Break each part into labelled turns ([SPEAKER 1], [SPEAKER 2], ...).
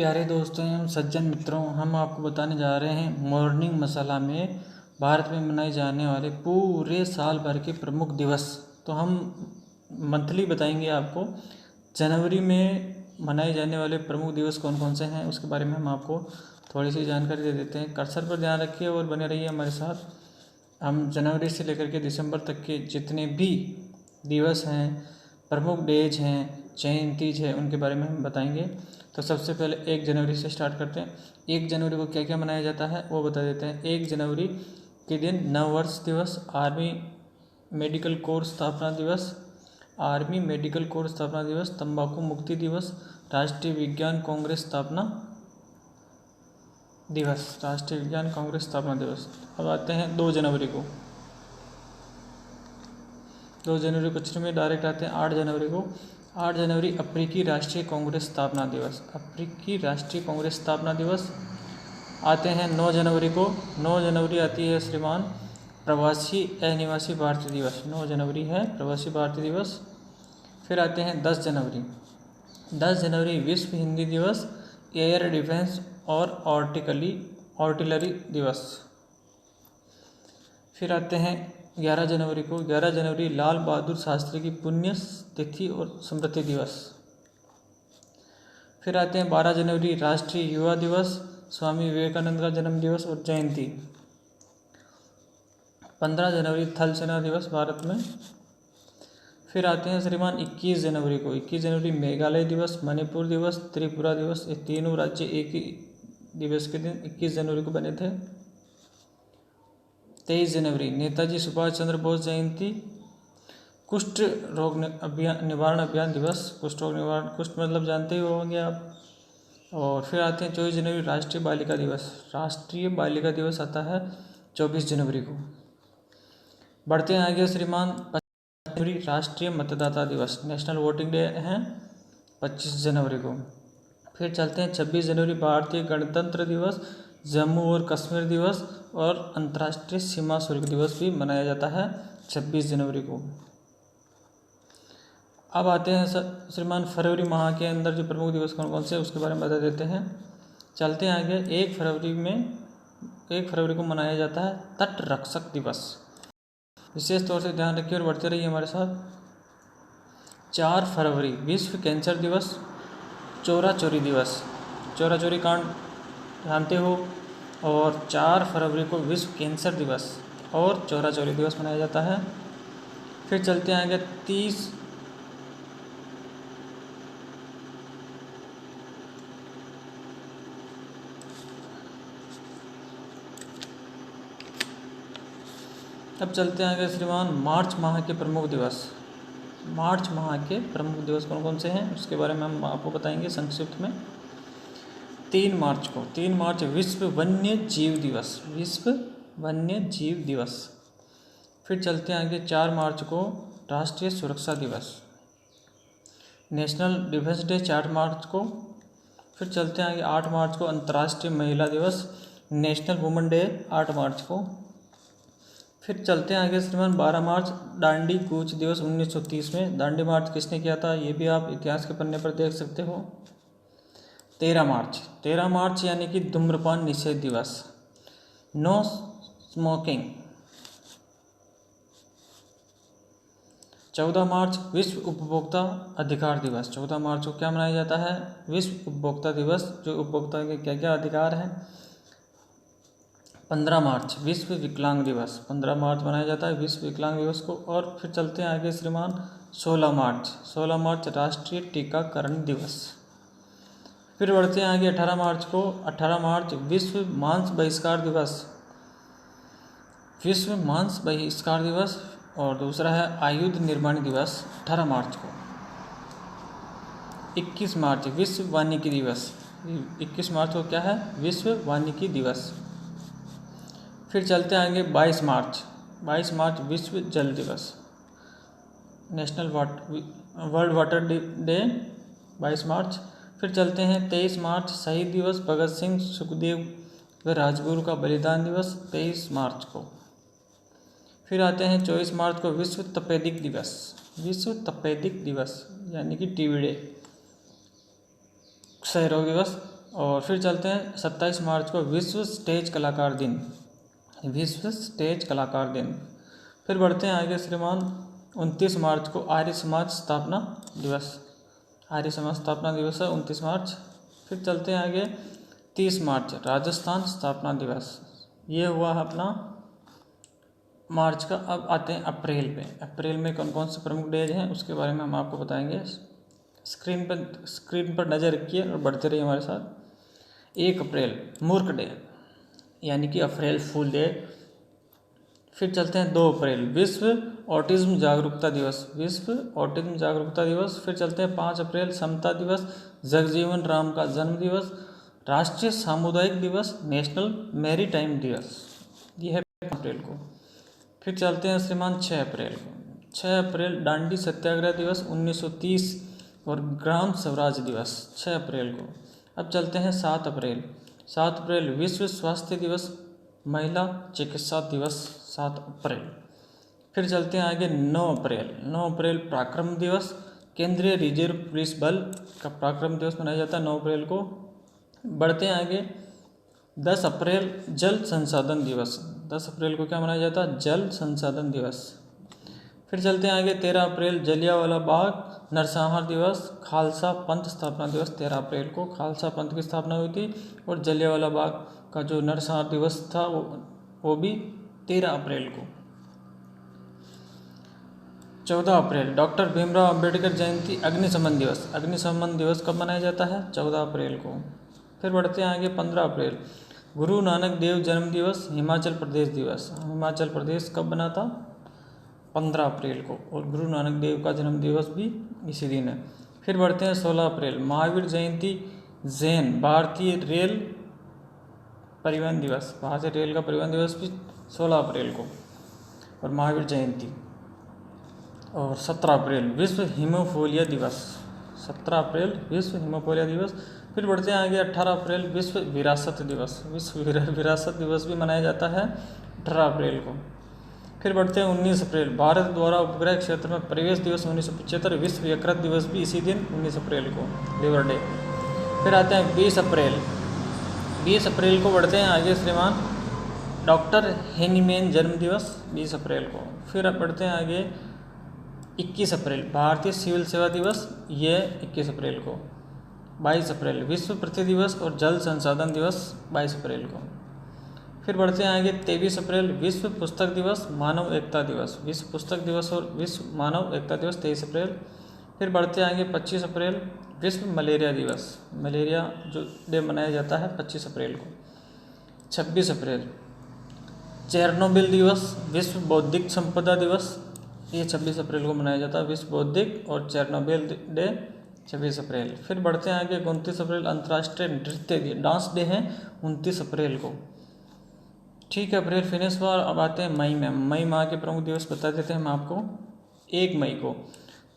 [SPEAKER 1] प्यारे दोस्तों एवं सज्जन मित्रों, हम आपको बताने जा रहे हैं मॉर्निंग मसाला में भारत में मनाए जाने वाले पूरे साल भर के प्रमुख दिवस। तो हम मंथली बताएंगे आपको जनवरी में मनाए जाने वाले प्रमुख दिवस कौन कौन से हैं, उसके बारे में हम आपको थोड़ी सी जानकारी दे देते हैं। कर्सर पर ध्यान रखिए और बने रहिए हमारे साथ। हम जनवरी से लेकर के दिसंबर तक के जितने भी दिवस हैं, प्रमुख डेज हैं, जयंतीज है, उनके बारे में हम बताएंगे। तो सबसे पहले 1 जनवरी से स्टार्ट करते हैं। 1 जनवरी को क्या क्या मनाया जाता है वो बता देते हैं। 1 जनवरी के दिन नववर्ष दिवस, आर्मी मेडिकल कोर स्थापना दिवस, आर्मी मेडिकल कोर स्थापना दिवस, तंबाकू मुक्ति दिवस, राष्ट्रीय विज्ञान कांग्रेस स्थापना दिवस, राष्ट्रीय विज्ञान कांग्रेस स्थापना दिवस। अब आते हैं 2 जनवरी को। 2 जनवरी को में डायरेक्ट आते हैं 8 जनवरी को। 8 जनवरी अफ्रीकी राष्ट्रीय कांग्रेस स्थापना दिवस, अफ्रीकी राष्ट्रीय कांग्रेस स्थापना दिवस। आते हैं 9 जनवरी को। 9 जनवरी आती है श्रीमान प्रवासी अनिवासी भारतीय दिवस, 9 जनवरी है प्रवासी भारतीय दिवस। फिर आते हैं 10 जनवरी। 10 जनवरी विश्व हिंदी दिवस, एयर डिफेंस और आर्टिलरी दिवस। फिर आते हैं 11 जनवरी को। 11 जनवरी लाल बहादुर शास्त्री की पुण्य तिथि और स्मृति दिवस। फिर आते हैं 12 जनवरी राष्ट्रीय युवा दिवस, स्वामी विवेकानंद का जन्म दिवस और जयंती। 15 जनवरी थल सेना दिवस भारत में। फिर आते हैं श्रीमान 21 जनवरी को। 21 जनवरी मेघालय दिवस, मणिपुर दिवस, त्रिपुरा दिवस। ये तीनों राज्य एक ही दिवस के दिन 21 जनवरी को बने थे। 23 जनवरी नेताजी सुभाष चंद्र बोस जयंती, कुष्ठ रोग निवारण अभियान दिवस, कुष्ठ रोग निवारण, कुष्ठ मतलब जानते ही होंगे आप। और फिर आते हैं 24 जनवरी राष्ट्रीय बालिका दिवस, राष्ट्रीय बालिका दिवस आता है 24 जनवरी को। बढ़ते हैं आगे श्रीमान 25 जनवरी राष्ट्रीय मतदाता दिवस, नेशनल वोटिंग डे है 25 जनवरी को। फिर चलते हैं 26 जनवरी भारतीय गणतंत्र दिवस, जम्मू और कश्मीर दिवस और अंतर्राष्ट्रीय सीमा शुल्क दिवस भी मनाया जाता है 26 जनवरी को। अब आते हैं श्रीमान फरवरी माह के अंदर जो प्रमुख दिवस कौन कौन से उसके बारे में बता देते हैं। चलते हैं आगे। 1 फरवरी को मनाया जाता है तट रक्षक दिवस, विशेष तौर से ध्यान रखिए और बढ़ते रहिए हमारे साथ। 4 फरवरी विश्व कैंसर दिवस, चोरा चोरी दिवस, चोरा चोरी कांड जानते हो। और 4 फरवरी को विश्व कैंसर दिवस और चोरा चोरी दिवस मनाया जाता है। फिर चलते हैं आगे 30 अब चलते हैं आगे श्रीमान मार्च माह के प्रमुख दिवस। मार्च माह के प्रमुख दिवस कौन कौन से हैं उसके बारे में हम आपको बताएंगे संक्षिप्त में। 3 मार्च विश्व वन्य जीव दिवस, विश्व वन्य जीव दिवस। फिर चलते हैं आगे 4 मार्च को राष्ट्रीय सुरक्षा दिवस, नेशनल डिफेंस डे 4 मार्च को। फिर चलते हैं आगे 8 मार्च को अंतर्राष्ट्रीय महिला दिवस, नेशनल वुमेन डे 8 मार्च को। फिर चलते हैं आगे श्रीमान 12 मार्च दांडी कूच दिवस 1930 में। दांडी मार्च किसने किया था ये भी आप इतिहास के पन्ने पर देख सकते हो। 13 मार्च यानी कि धूम्रपान निषेध दिवस, नो स्मोकिंग। 14 मार्च विश्व उपभोक्ता अधिकार दिवस। 14 मार्च को क्या मनाया जाता है? विश्व उपभोक्ता दिवस, जो उपभोक्ता के क्या क्या अधिकार हैं। 15 मार्च विश्व विकलांग दिवस, 15 मार्च मनाया जाता है विश्व विकलांग दिवस को। और फिर चलते हैं आगे श्रीमान 16 मार्च राष्ट्रीय टीकाकरण दिवस। फिर बढ़ते हैं आगे 18 मार्च को। 18 मार्च विश्व मांस बहिष्कार दिवस, विश्व मांस बहिष्कार दिवस। और दूसरा है आयुध निर्माण दिवस 18 मार्च को। 21 मार्च विश्व वानिकी दिवस, 21 मार्च को क्या है? विश्व वानिकी दिवस। फिर चलते हैं आगे 22 मार्च विश्व जल दिवस, नेशनल वर्ल्ड वाटर डे 22 मार्च। फिर चलते हैं 23 मार्च शहीद दिवस, भगत सिंह सुखदेव व राजगुरु का बलिदान दिवस 23 मार्च को। फिर आते हैं 24 मार्च को विश्व तपेदिक दिवस, विश्व तपेदिक दिवस यानी कि टीबी डे, क्षय रोग दिवस और फिर चलते हैं 27 मार्च को विश्व स्टेज कलाकार दिन, विश्व स्टेज कलाकार दिन। फिर बढ़ते हैं आगे श्रीमान 29 मार्च को आर्य समाज स्थापना दिवस, आर्य समाज स्थापना दिवस है 29 मार्च। फिर चलते हैं आगे 30 मार्च राजस्थान स्थापना दिवस, ये हुआ है अपना मार्च का। अब आते हैं अप्रैल पे, अप्रैल में कौन कौन से प्रमुख डेज हैं उसके बारे में हम आपको बताएंगे। स्क्रीन पर नज़र रखिए और बढ़ते रहिए हमारे साथ। 1 अप्रैल मूर्ख डे यानी कि अप्रैल फूल डे। फिर चलते हैं 2 अप्रैल विश्व ऑटिज्म जागरूकता दिवस, विश्व ऑटिज्म जागरूकता दिवस। फिर चलते हैं 5 अप्रैल समता दिवस, जगजीवन राम का जन्म दिवस, राष्ट्रीय सामुदायिक दिवस, नेशनल मैरीटाइम दिवस, ये है 5 अप्रैल को। फिर चलते हैं श्रीमान 6 अप्रैल को, 6 अप्रैल दांडी सत्याग्रह दिवस 1930 और ग्राम स्वराज दिवस 6 अप्रैल को। अब चलते हैं 7 अप्रैल, 7 अप्रैल विश्व स्वास्थ्य दिवस, महिला चिकित्सा दिवस 7 अप्रैल। फिर चलते हैं आगे 9 अप्रैल, 9 अप्रैल पराक्रम दिवस, केंद्रीय रिजर्व पुलिस बल का पराक्रम दिवस मनाया जाता है 9 अप्रैल को। बढ़ते हैं आगे 10 अप्रैल जल संसाधन दिवस, 10 अप्रैल को क्या मनाया जाता है, जल संसाधन दिवस। फिर चलते हैं आगे 13 अप्रैल जलियांवाला बाग नरसंहार दिवस, खालसा पंथ स्थापना दिवस, 13 अप्रैल को खालसा पंथ की स्थापना हुई थी। और जलियांवाला बाग का जो नरसंहार दिवस था वो भी 13 अप्रैल को। 14 अप्रैल डॉक्टर भीमराव अंबेडकर जयंती अग्निशमन दिवस, अग्निशमन दिवस कब मनाया जाता है, 14 अप्रैल को। फिर बढ़ते हैं आगे 15 अप्रैल गुरु नानक देव जन्म दिवस, हिमाचल प्रदेश दिवस, हिमाचल प्रदेश कब बना था, 15 अप्रैल को। और गुरु नानक देव का जन्म दिवस भी इसी दिन है। फिर बढ़ते हैं 16 अप्रैल महावीर जयंती जैन भारतीय रेल परिवहन दिवस, भारतीय रेल का परिवहन दिवस भी 16 अप्रैल को और महावीर जयंती। और 17 अप्रैल विश्व हीमोफीलिया दिवस, 17 अप्रैल विश्व हीमोफीलिया दिवस। फिर बढ़ते हैं आगे 18 अप्रैल विश्व विरासत दिवस, विश्व विरासत दिवस भी मनाया जाता है 18 अप्रैल को। फिर बढ़ते हैं 19 अप्रैल भारत द्वारा उपग्रह क्षेत्र में प्रवेश दिवस 1975, विश्व यकृत दिवस भी इसी दिन 19 अप्रैल को, लिवर डे। फिर आते हैं 20 अप्रैल, 20 अप्रैल को बढ़ते हैं आगे श्रीमान डॉक्टर हेनीमैन जन्म दिवस 20 अप्रैल को। फिर अब बढ़ते हैं आगे 21 अप्रैल भारतीय सिविल सेवा दिवस, ये 21 अप्रैल को। 22 अप्रैल विश्व पृथ्वी दिवस और जल संसाधन दिवस 22 अप्रैल को। फिर बढ़ते हैं आगे 23 अप्रैल विश्व पुस्तक दिवस मानव एकता दिवस, विश्व पुस्तक दिवस और विश्व मानव एकता दिवस 23 अप्रैल। फिर बढ़ते हैं आगे 25 अप्रैल विश्व मलेरिया दिवस, मलेरिया जो डे मनाया जाता है 25 अप्रैल को। 26 अप्रैल चेरनोबिल दिवस, विश्व बौद्धिक संपदा दिवस, ये 26 अप्रैल को मनाया जाता है, विश्व बौद्धिक और चेरनोबिल डे 26 अप्रैल। फिर बढ़ते हैं आगे 29 अप्रैल अंतर्राष्ट्रीय नृत्य डांस डे है 29 अप्रैल को। ठीक है, अप्रैल फिनिश हुआ। अब आते हैं मई में, मई माह के प्रमुख दिवस बता देते हैं हम आपको। 1 मई को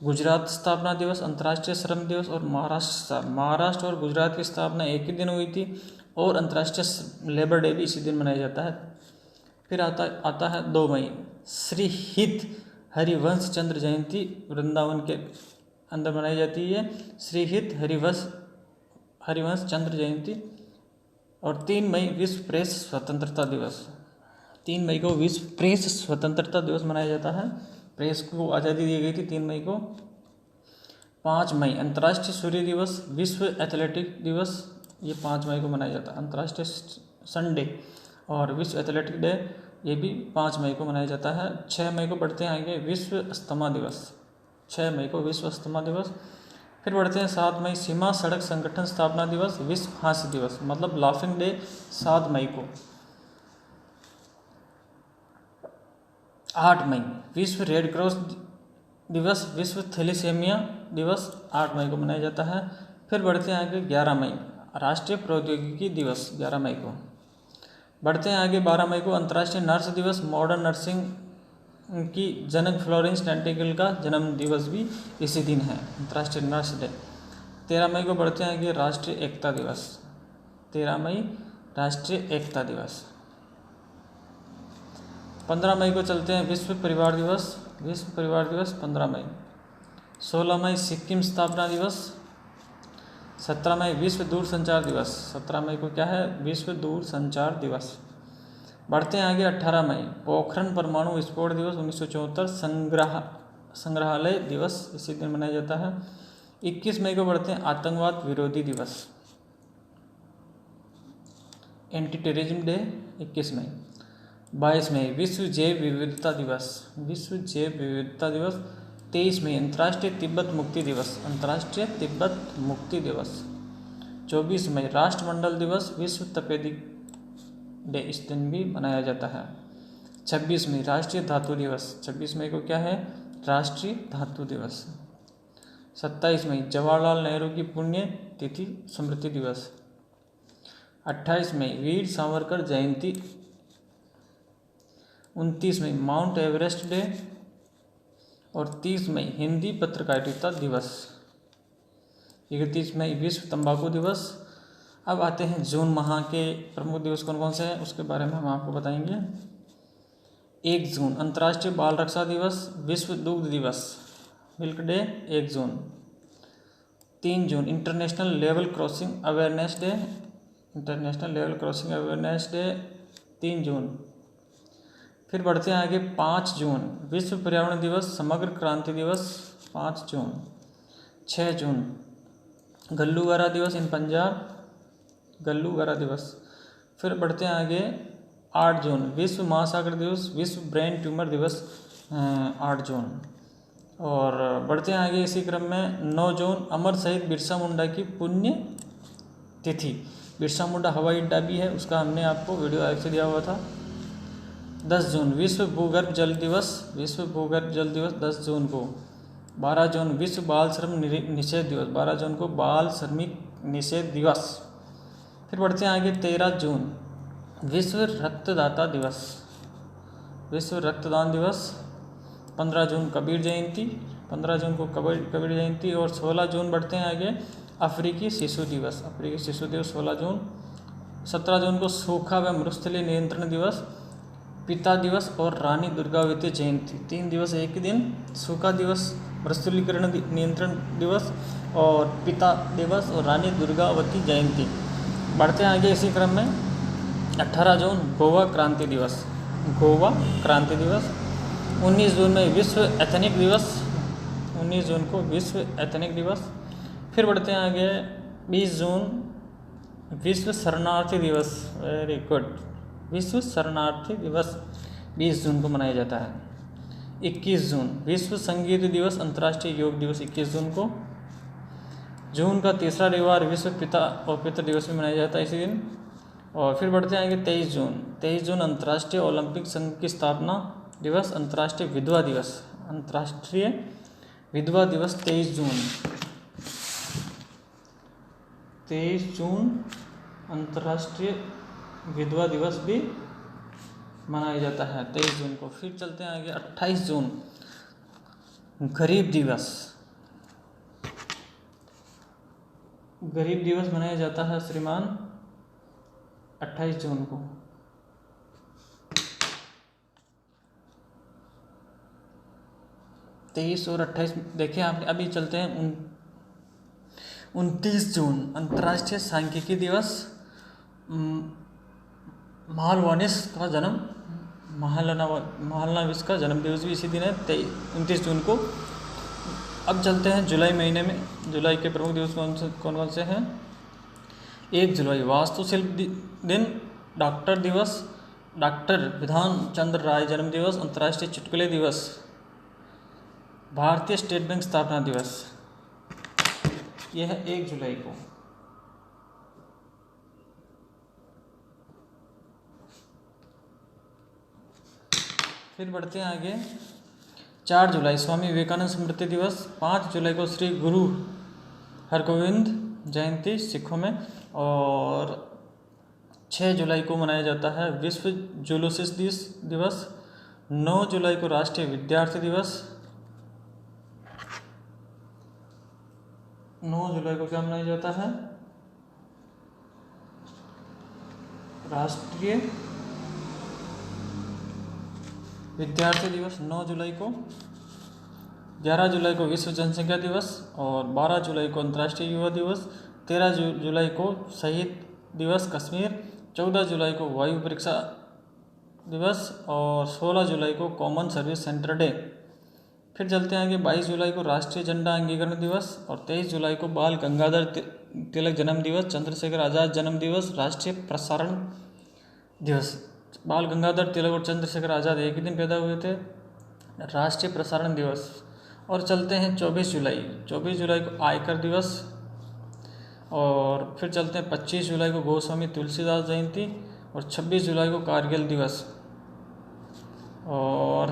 [SPEAKER 1] गुजरात स्थापना दिवस, अंतर्राष्ट्रीय श्रम दिवस और महाराष्ट्र और गुजरात की स्थापना एक ही दिन हुई थी और अंतर्राष्ट्रीय लेबर डे भी इसी दिन मनाया जाता है। फिर आता है 2 मई श्री हित हरिवंश चंद्र जयंती वृंदावन के अंदर मनाई जाती है, श्री हित हरिवंश चंद्र जयंती। और 3 मई विश्व प्रेस स्वतंत्रता दिवस, 3 मई को विश्व प्रेस स्वतंत्रता दिवस मनाया जाता है, प्रेस को आज़ादी दी गई थी 3 मई को। 5 मई अंतर्राष्ट्रीय सूर्य दिवस, विश्व एथलेटिक दिवस, ये 5 मई को मनाया जाता है, अंतर्राष्ट्रीय संडे और विश्व एथलेटिक डे ये भी 5 मई को मनाया जाता है। 6 मई को बढ़ते हैं आगे विश्व अस्थमा दिवस, 6 मई को विश्व अस्थमा दिवस। फिर बढ़ते हैं 7 मई सीमा सड़क संगठन स्थापना दिवस, विश्व फांसी दिवस मतलब लाफिंग डे 7 मई को। 8 मई विश्व रेड क्रॉस दिवस, विश्व थैलेसीमिया दिवस 8 मई को मनाया जाता है। फिर बढ़ते हैं आगे 11 मई राष्ट्रीय प्रौद्योगिकी दिवस, 11 मई को। बढ़ते हैं आगे 12 मई को अंतर्राष्ट्रीय नर्स दिवस, मॉडर्न नर्सिंग की जनक फ्लोरेंस नाइटिंगेल का जन्म दिवस भी इसी दिन है, अंतर्राष्ट्रीय नर्स डे। 13 मई को बढ़ते हैं आगे राष्ट्रीय एकता दिवस, 13 मई राष्ट्रीय एकता दिवस। 15 मई को चलते हैं विश्व परिवार दिवस, विश्व परिवार दिवस 15 मई। 16 मई सिक्किम स्थापना दिवस, 17 मई विश्व दूरसंचार दिवस। 17 मई को क्या है? विश्व दूरसंचार दिवस। बढ़ते हैं आगे। 18 मई पोखरण परमाणु विस्फोट दिवस 1974 संग्रहालय दिवस इसी दिन मनाया जाता है। 21 मई को बढ़ते हैं आतंकवाद विरोधी दिवस, एंटी टेररिज्म डे 21 मई। 22 मई विश्व जैव विविधता दिवस, विश्व जैव विविधता दिवस। 23 मई अंतर्राष्ट्रीय तिब्बत मुक्ति दिवस, अंतर्राष्ट्रीय तिब्बत मुक्ति दिवस। 24 मई राष्ट्रमंडल दिवस, विश्व तपेदिक डे इस दिन भी मनाया जाता है। 26 मई राष्ट्रीय धातु दिवस, 26 मई को क्या है? राष्ट्रीय धातु दिवस। 27 मई जवाहरलाल नेहरू की पुण्य तिथि स्मृति दिवस। 28 मई वीर सावरकर जयंती। 29 मई माउंट एवरेस्ट डे और 30 मई हिंदी पत्रकारिता दिवस। 31 मई विश्व तंबाकू दिवस। अब आते हैं जून माह के प्रमुख दिवस कौन कौन से हैं उसके बारे में हम आपको बताएंगे। 1 जून अंतर्राष्ट्रीय बाल रक्षा दिवस, विश्व दुग्ध दिवस मिल्क डे 1 जून। 3 जून international level crossing awareness day, international level crossing awareness day 3 जून। फिर बढ़ते हैं आगे। 5 जून विश्व पर्यावरण दिवस, समग्र क्रांति दिवस 5 जून। 6 जून गल्लूगरा दिवस इन पंजाब, गल्लूगरा दिवस। फिर बढ़ते हैं आगे। 8 जून विश्व महासागर दिवस, विश्व ब्रेन ट्यूमर दिवस 8 जून। और बढ़ते हैं आगे इसी क्रम में। 9 जून अमर शहीद बिरसा मुंडा की पुण्य तिथि। बिरसा मुंडा हवाई अड्डा भी है, उसका हमने आपको वीडियो अलग से दिया हुआ था। 10 जून विश्व भूगर्भ जल दिवस, विश्व भूगर्भ जल दिवस 10 जून को। 12 जून विश्व बाल श्रम निषेध दिवस, 12 जून को बाल श्रमिक निषेध दिवस। फिर बढ़ते हैं आगे। 13 जून विश्व रक्तदाता दिवस, विश्व रक्तदान दिवस। 15 जून कबीर जयंती, 15 जून को कबीर जयंती। और 16 जून बढ़ते हैं आगे अफ्रीकी शिशु दिवस, अफ्रीकी शिशु दिवस 16 जून। 17 जून को सूखा व मरुस्थलीय नियंत्रण दिवस, पिता दिवस और रानी दुर्गावती जयंती 3 दिवस एक ही दिन। सूखा दिवस, मरुस्थलीकरण नियंत्रण दिवस और पिता दिवस और रानी दुर्गावती जयंती। बढ़ते हैं आगे इसी क्रम में। 18 जून गोवा क्रांति दिवस, गोवा क्रांति दिवस। 19 जून में विश्व एथनिक दिवस, 19 जून को विश्व एथनिक दिवस। फिर बढ़ते हैं आगे। 20 जून विश्व शरणार्थी दिवस, वेरी गुड, विश्व शरणार्थी दिवस 20 जून को मनाया जाता है। 21 जून विश्व संगीत दिवस, अंतर्राष्ट्रीय योग दिवस 21 जून को। जून का तीसरा रविवार विश्व पिता और पितृ दिवस भी मनाया जाता है इसी दिन। और फिर बढ़ते आएंगे 23 जून अंतर्राष्ट्रीय ओलंपिक संघ की स्थापना दिवस, अंतर्राष्ट्रीय विधवा दिवस, अंतर्राष्ट्रीय विधवा दिवस 23 जून। 23 जून अंतर्राष्ट्रीय विधवा दिवस भी मनाया जाता है 23 जून को। फिर चलते हैं आगे। 28 जून गरीब दिवस, गरीब दिवस मनाया जाता है श्रीमान 28 जून को। तेईस और 28 देखिए आप। अभी चलते हैं 29 जून अंतर्राष्ट्रीय सांख्यिकी दिवस, महालनोबिस का जन्म, महालनोबिस का जन्म दिवस भी इसी दिन है 29 जून को। अब चलते हैं जुलाई महीने में। जुलाई के प्रमुख दिवस कौन कौन से हैं। 1 जुलाई वास्तुशिल्प दिन, डॉक्टर दिवस, डॉक्टर विधान चंद्र राय जन्म दिवस, अंतर्राष्ट्रीय चुटकुले दिवस, भारतीय स्टेट बैंक स्थापना दिवस, यह है 1 जुलाई को। फिर बढ़ते हैं आगे। 4 जुलाई स्वामी विवेकानंद स्मृति दिवस, 5 जुलाई को श्री गुरु हरगोविंद जयंती सिखों में, और 6 जुलाई को मनाया जाता है विश्व जुलूसिस दिवस। 9 जुलाई को राष्ट्रीय विद्यार्थी दिवस। 9 जुलाई को क्या मनाया जाता है, राष्ट्रीय विद्यार्थी दिवस 9 जुलाई को। 11 जुलाई को विश्व जनसंख्या दिवस और 12 जुलाई को अंतर्राष्ट्रीय युवा दिवस। 13 जुलाई को शहीद दिवस कश्मीर, 14 जुलाई को वायु परीक्षा दिवस और 16 जुलाई को कॉमन सर्विस सेंटर डे। फिर चलते हैं आगे, 22 जुलाई को राष्ट्रीय झंडा अंगीकरण दिवस और 23 जुलाई को बाल गंगाधर तिलक जन्म दिवस, चंद्रशेखर आज़ाद जन्म दिवस, राष्ट्रीय प्रसारण दिवस। बाल गंगाधर तिलक और चंद्रशेखर आज़ाद एक ही दिन पैदा हुए थे, राष्ट्रीय प्रसारण दिवस। और चलते हैं 24 जुलाई को आयकर दिवस। और फिर चलते हैं 25 जुलाई को गोस्वामी तुलसीदास जयंती और 26 जुलाई को कारगिल दिवस और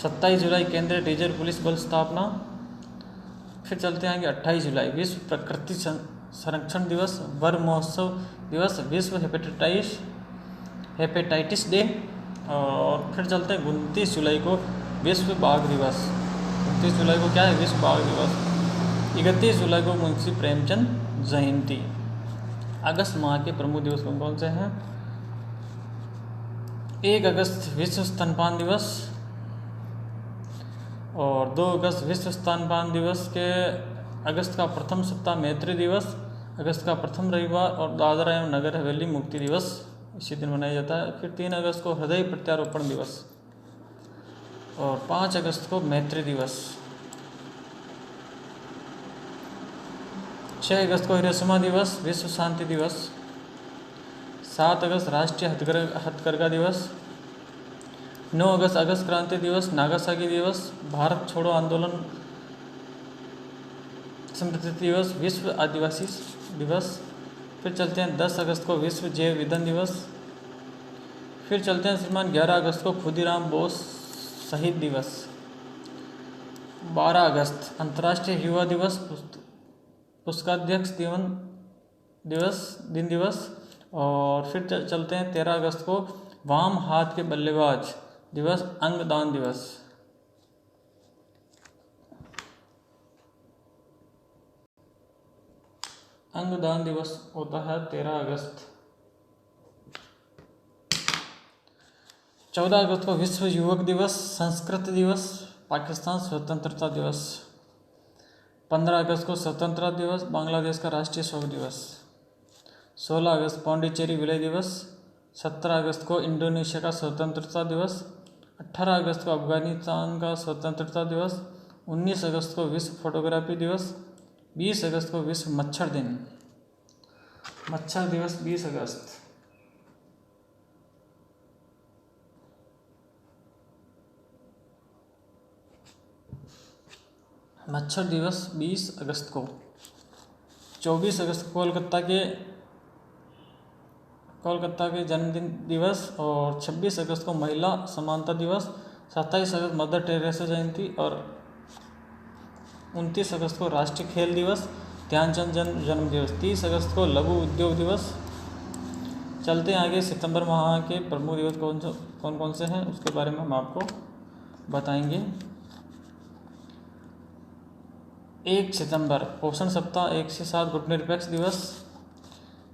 [SPEAKER 1] 27 जुलाई केंद्रीय रिजर्व पुलिस बल स्थापना। फिर चलते हैं 28 जुलाई विश्व प्रकृति संरक्षण दिवस, वन महोत्सव दिवस, विश्व हेपेटाइटिस डे। और फिर चलते हैं 29 जुलाई को विश्व बाघ दिवस। 29 जुलाई को क्या है? विश्व बाघ दिवस। 31 जुलाई को मुंशी प्रेमचंद जयंती। अगस्त माह के प्रमुख दिवस कौन कौन से हैं? 1 अगस्त विश्व स्तनपान दिवस और 2 अगस्त विश्व स्तनपान दिवस के अगस्त का प्रथम सप्ताह मैत्री दिवस, अगस्त का प्रथम रविवार और दादरा एवं नगर हवेली मुक्ति दिवस इसी दिन मनाया जाता है। फिर 3 अगस्त को हृदय प्रत्यारोपण दिवस और 5 अगस्त को मैत्री दिवस। 6 अगस्त को हिरोशिमा दिवस, विश्व शांति दिवस। 7 अगस्त राष्ट्रीय हथकरघा दिवस। 9 अगस्त क्रांति दिवस, नागासाकी दिवस, भारत छोड़ो आंदोलन स्मृति दिवस, विश्व आदिवासी दिवस। फिर चलते हैं 10 अगस्त को विश्व जैव ईंधन दिवस। फिर चलते हैं श्रीमान 11 अगस्त को खुदीराम बोस शहीद दिवस। 12 अगस्त अंतर्राष्ट्रीय युवा दिवस, पुस्तकाध्यक्ष दिन दिवस। और फिर चलते हैं 13 अगस्त को वाम हाथ के बल्लेबाज दिवस, अंगदान दिवस। अंगदान दिवस होता है 13 अगस्त। 14 अगस्त को विश्व युवक दिवस, संस्कृत दिवस, पाकिस्तान स्वतंत्रता दिवस। 15 अगस्त को स्वतंत्रता दिवस, बांग्लादेश का राष्ट्रीय शोक दिवस। 16 अगस्त पौंडीचेरी विलय दिवस। 17 अगस्त को इंडोनेशिया का स्वतंत्रता दिवस। 18 अगस्त को अफगानिस्तान का स्वतंत्रता दिवस। 19 अगस्त को विश्व फोटोग्राफी दिवस। 20 अगस्त को विश्व मच्छर दिन, मच्छर दिवस 20 अगस्त। मच्छर दिवस 20 अगस्त को। 24 अगस्त कोलकाता के जन्मदिन दिवस और 26 अगस्त को महिला समानता दिवस। 27 अगस्त मदर टेरेसा जयंती और 29 अगस्त को राष्ट्रीय खेल दिवस, ध्यानचंद जन्म दिवस। 30 अगस्त को लघु उद्योग दिवस। चलते हैं आगे, सितंबर माह के प्रमुख दिवस कौन कौन से हैं उसके बारे में हम आपको बताएंगे। 1 सितंबर पोषण सप्ताह, 1 से 7 गुटनिरपेक्ष दिवस।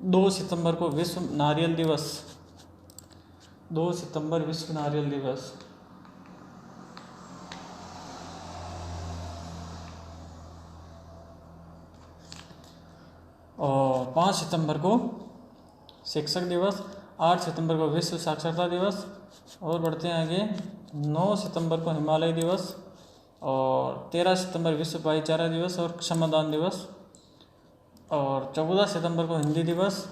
[SPEAKER 1] 2 सितंबर को विश्व नारियल दिवस, 2 सितंबर विश्व नारियल दिवस। और 5 सितंबर को शिक्षक दिवस। 8 सितंबर को विश्व साक्षरता दिवस। और बढ़ते हैं आगे, 9 सितंबर को हिमालय दिवस और 13 सितंबर विश्व भाईचारा दिवस और क्षमादान दिवस। और 14 सितंबर को हिंदी दिवस।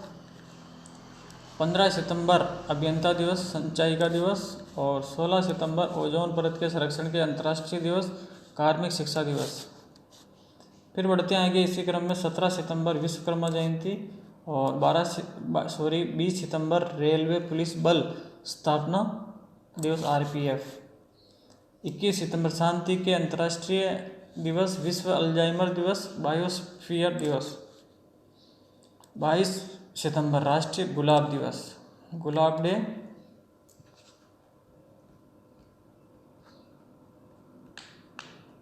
[SPEAKER 1] 15 सितंबर अभियंता दिवस, संचायिका दिवस। और 16 सितंबर ओजोन परत के संरक्षण के अंतर्राष्ट्रीय दिवस, कार्मिक शिक्षा दिवस। फिर बढ़ते हैं आगे इसी क्रम में 17 सितंबर विश्वकर्मा जयंती और 20 सितंबर रेलवे पुलिस बल स्थापना दिवस RPF। 21 सितंबर शांति के अंतर्राष्ट्रीय दिवस, विश्व अल्जाइमर दिवस, बायोस्फीयर दिवस। 22 सितंबर राष्ट्रीय गुलाब दिवस, गुलाब डे।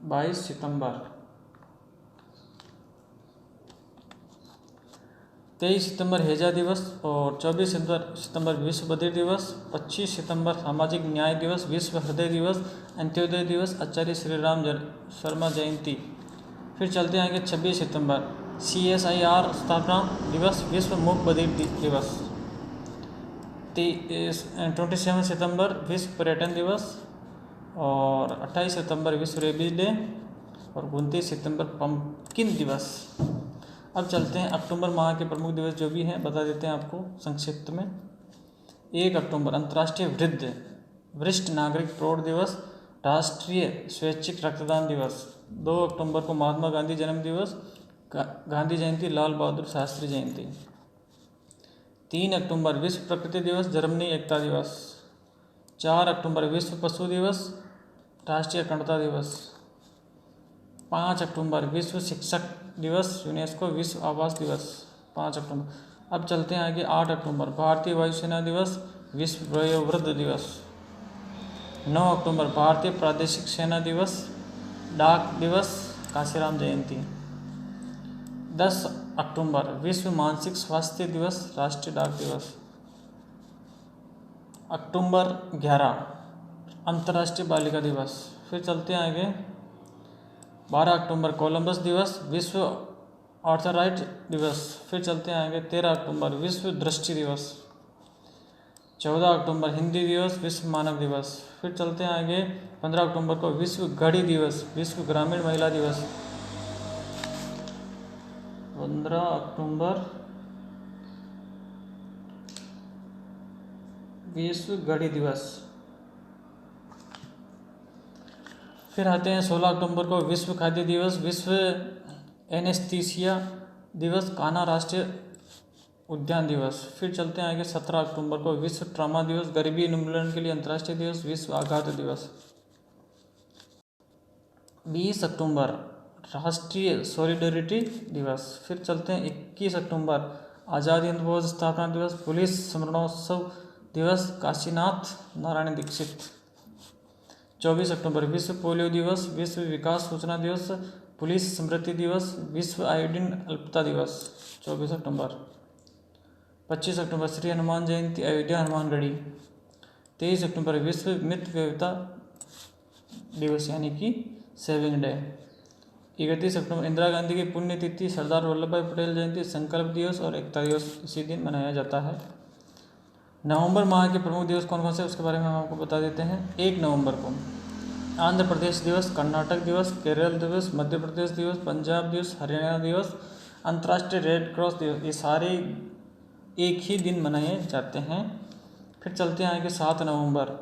[SPEAKER 1] 22 सितंबर। 23 सितंबर हैजा दिवस और 24 सितंबर विश्व बधिर दिवस। 25 सितंबर सामाजिक न्याय दिवस, विश्व हृदय दिवस, अंत्योदय दिवस, आचार्य श्री राम शर्मा जयंती। फिर चलते हैं आगे 26 सितंबर CSIR स्थापना दिवस, विश्व मूक बधिर दिवस। 27 सितंबर विश्व पर्यटन दिवस, और 28 सितंबर विश्व रेबीज डे, और 29 सितंबर पंपकिन दिवस। अब चलते हैं अक्टूबर माह के प्रमुख दिवस जो भी हैं बता देते हैं आपको संक्षिप्त में। 1 अक्टूबर अंतर्राष्ट्रीय वरिष्ठ नागरिक प्रौढ़ दिवस, राष्ट्रीय स्वैच्छिक रक्तदान दिवस। 2 अक्टूबर को महात्मा गांधी जन्म दिवस, गांधी जयंती, लाल बहादुर शास्त्री जयंती। 3 अक्टूबर विश्व प्रकृति दिवस, जर्मनी एकता दिवस। 4 अक्टूबर विश्व पशु दिवस, राष्ट्रीय अखंडता दिवस। 5 अक्टूबर विश्व शिक्षक दिवस, यूनेस्को विश्व आवास दिवस, 5 अक्टूबर। अब चलते हैं आगे। 8 अक्टूबर भारतीय वायुसेना दिवस, विश्व वयोवृद्ध दिवस। 9 अक्टूबर भारतीय प्रादेशिक सेना दिवस, डाक दिवस, कांशीराम जयंती। 10 अक्टूबर विश्व मानसिक स्वास्थ्य दिवस, राष्ट्रीय डाक दिवस। अक्टूबर 11 अंतर्राष्ट्रीय बालिका दिवस। फिर चलते हैं आगे। 12 अक्टूबर कोलंबस दिवस, विश्व ऑर्थराइट दिवस। फिर चलते हैं आगे। 13 अक्टूबर विश्व दृष्टि दिवस। 14 अक्टूबर हिंदी दिवस, विश्व मानव दिवस। फिर चलते हैं आगे। 15 अक्टूबर को विश्व घड़ी दिवस, विश्व ग्रामीण महिला दिवस। 15 अक्टूबर विश्व घड़ी दिवस। फिर आते हैं 16 अक्टूबर को विश्व खाद्य दिवस, विश्व एनेस्थीसिया दिवस, कान्हा राष्ट्रीय उद्यान दिवस। फिर चलते हैं आगे। 17 अक्टूबर को विश्व ट्रॉमा दिवस, गरीबी उन्मूलन के लिए अंतर्राष्ट्रीय दिवस, विश्व आघात दिवस। 20 अक्टूबर राष्ट्रीय सॉलिडरिटी दिवस। फिर चलते हैं 21 अक्टूबर आज़ादी हिंद फौज स्थापना दिवस, पुलिस स्मरणोत्सव दिवस, काशीनाथ नारायण दीक्षित। 24 अक्टूबर विश्व पोलियो दिवस, विश्व विकास सूचना दिवस, पुलिस स्मृति दिवस, विश्व आयोडीन अल्पता दिवस, 24 अक्टूबर। 25 अक्टूबर श्री हनुमान जयंती, अयोध्या हनुमानगढ़ी। 23 अक्टूबर विश्व मृत विविधता दिवस यानी कि सेविंग डे। 31 अक्टूबर इंदिरा गांधी की पुण्यतिथि, सरदार वल्लभ भाई पटेल जयंती, संकल्प दिवस और एकता दिवस इसी दिन मनाया जाता है। नवंबर माह के प्रमुख दिवस कौन कौन से उसके बारे में हम आपको बता देते हैं। 1 नवंबर को आंध्र प्रदेश दिवस, कर्नाटक दिवस, केरल दिवस, मध्य प्रदेश दिवस, पंजाब दिवस, हरियाणा दिवस, अंतर्राष्ट्रीय रेड क्रॉस दिवस, ये सारे एक ही दिन मनाए जाते हैं। फिर चलते हैं आगे। 7 नवंबर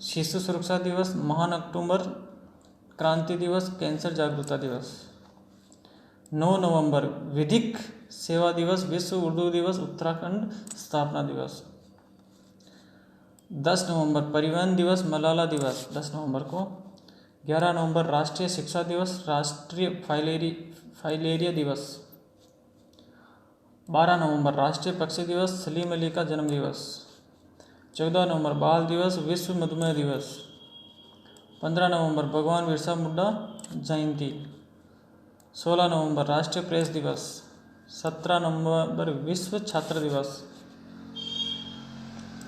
[SPEAKER 1] शिशु सुरक्षा दिवस, महान अक्टूबर क्रांति दिवस, कैंसर जागरूकता दिवस। 9 नवंबर विधिक सेवा दिवस, विश्व उर्दू दिवस, उत्तराखंड स्थापना दिवस। 10 नवंबर परिवहन दिवस, मलाला दिवस 10 नवंबर को। 11 नवंबर राष्ट्रीय शिक्षा दिवस, राष्ट्रीय फाइलेरिया दिवस। 12 नवंबर राष्ट्रीय पक्षी दिवस, सलीम अली का जन्म दिवस। 14 नवंबर बाल दिवस, विश्व मधुमेह दिवस। 15 नवंबर भगवान बिरसा मुंडा जयंती। 16 नवंबर राष्ट्रीय प्रेस दिवस। 17 नवंबर विश्व छात्र दिवस।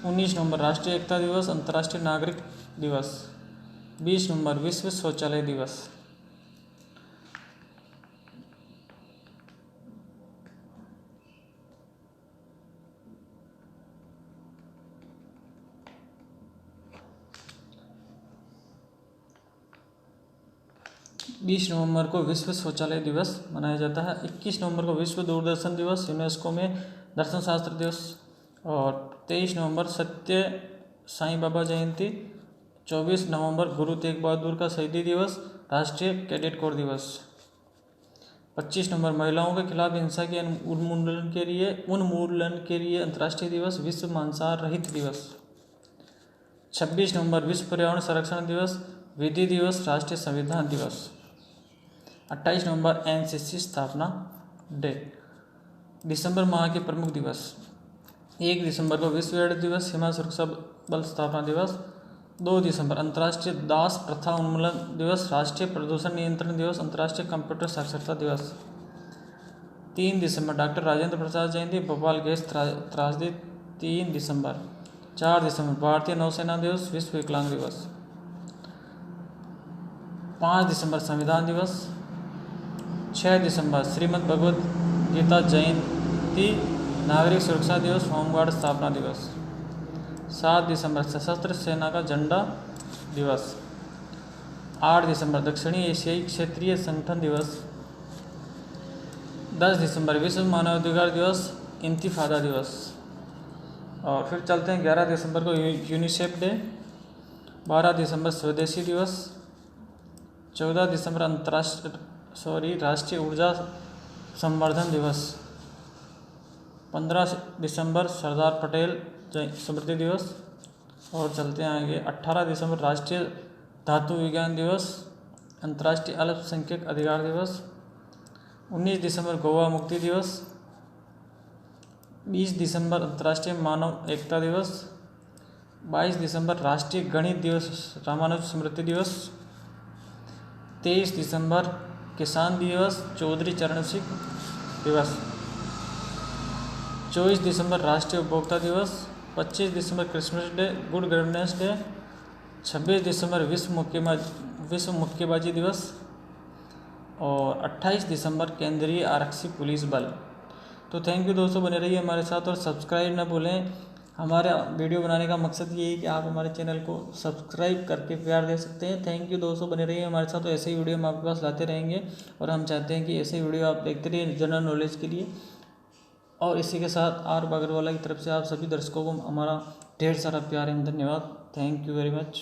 [SPEAKER 1] 19 नवंबर राष्ट्रीय एकता दिवस, अंतर्राष्ट्रीय नागरिक दिवस। 20 नवंबर विश्व शौचालय दिवस। बीस नवंबर को विश्व शौचालय दिवस मनाया जाता है। 21 नवंबर को विश्व दूरदर्शन दिवस, यूनेस्को में दर्शन शास्त्र दिवस। और 23 नवंबर सत्य साईं बाबा जयंती। 24 नवंबर गुरु तेग बहादुर का शहीदी दिवस, राष्ट्रीय कैडेट कोर दिवस। 25 नवंबर महिलाओं के खिलाफ हिंसा के उन्मूलन के लिए अंतर्राष्ट्रीय दिवस, विश्व मांसाहार रहित दिवस। 26 नवंबर विश्व पर्यावरण संरक्षण दिवस, विधि दिवस, राष्ट्रीय संविधान दिवस। 28 नवंबर एनसीसी स्थापना डे। दिसंबर माह के प्रमुख दिवस। 1 दिसंबर को विश्व एड्स दिवस, सीमा सुरक्षा बल स्थापना दिवस। 2 दिसंबर अंतर्राष्ट्रीय दास प्रथा उन्मूलन दिवस, राष्ट्रीय प्रदूषण नियंत्रण दिवस, अंतर्राष्ट्रीय कंप्यूटर साक्षरता दिवस। 3 दिसंबर डॉक्टर राजेंद्र प्रसाद जयंती, भोपाल गैस त्रासदी 3 दिसंबर। 4 दिसंबर भारतीय नौसेना दिवस, विश्व विकलांग दिवस। 5 दिसंबर संविधान दिवस। 6 दिसंबर श्रीमद् भगवत गीता जयंती, नागरिक सुरक्षा दिवस, होमगार्ड स्थापना दिवस। 7 दिसंबर सशस्त्र सेना का झंडा दिवस। 8 दिसंबर दक्षिणी एशियाई क्षेत्रीय संगठन दिवस। 10 दिसंबर विश्व मानवाधिकार दिवस, इंतिफादा दिवस। और फिर चलते हैं 11 दिसंबर को यूनिसेफ डे। 12 दिसंबर स्वदेशी दिवस। 14 दिसंबर राष्ट्रीय ऊर्जा संवर्धन दिवस। 15 दिसंबर सरदार पटेल स्मृति दिवस। और चलते हैं आगे 18 दिसंबर राष्ट्रीय धातु विज्ञान दिवस, अंतर्राष्ट्रीय अल्पसंख्यक अधिकार दिवस। 19 दिसंबर गोवा मुक्ति दिवस। 20 दिसंबर अंतर्राष्ट्रीय मानव एकता दिवस। 22 दिसंबर राष्ट्रीय गणित दिवस, रामानुज स्मृति दिवस। 23 दिसंबर किसान दिवस, चौधरी चरण सिंह दिवस। 24 दिसंबर राष्ट्रीय उपभोक्ता दिवस। 25 दिसंबर Christmas day, good governance day. 26 दिसंबर विश्व मुक्केबाजी दिवस। और 28 दिसंबर केंद्रीय आरक्षी पुलिस बल। तो थैंक यू दोस्तों, बने रहिए हमारे साथ और सब्सक्राइब ना भूलें। हमारा वीडियो बनाने का मकसद ये है कि आप हमारे चैनल को सब्सक्राइब करके प्यार दे सकते हैं। थैंक यू दोस्तों, बने रहिए हमारे साथ, तो ऐसे ही वीडियो हम आपके पास लाते रहेंगे और हम चाहते हैं कि ऐसे वीडियो आप देखते रहिए जनरल नॉलेज के लिए। और इसी के साथ आर बागरवाला की तरफ से आप सभी दर्शकों को हमारा ढेर सारा प्यार एवं धन्यवाद। Thank you very much.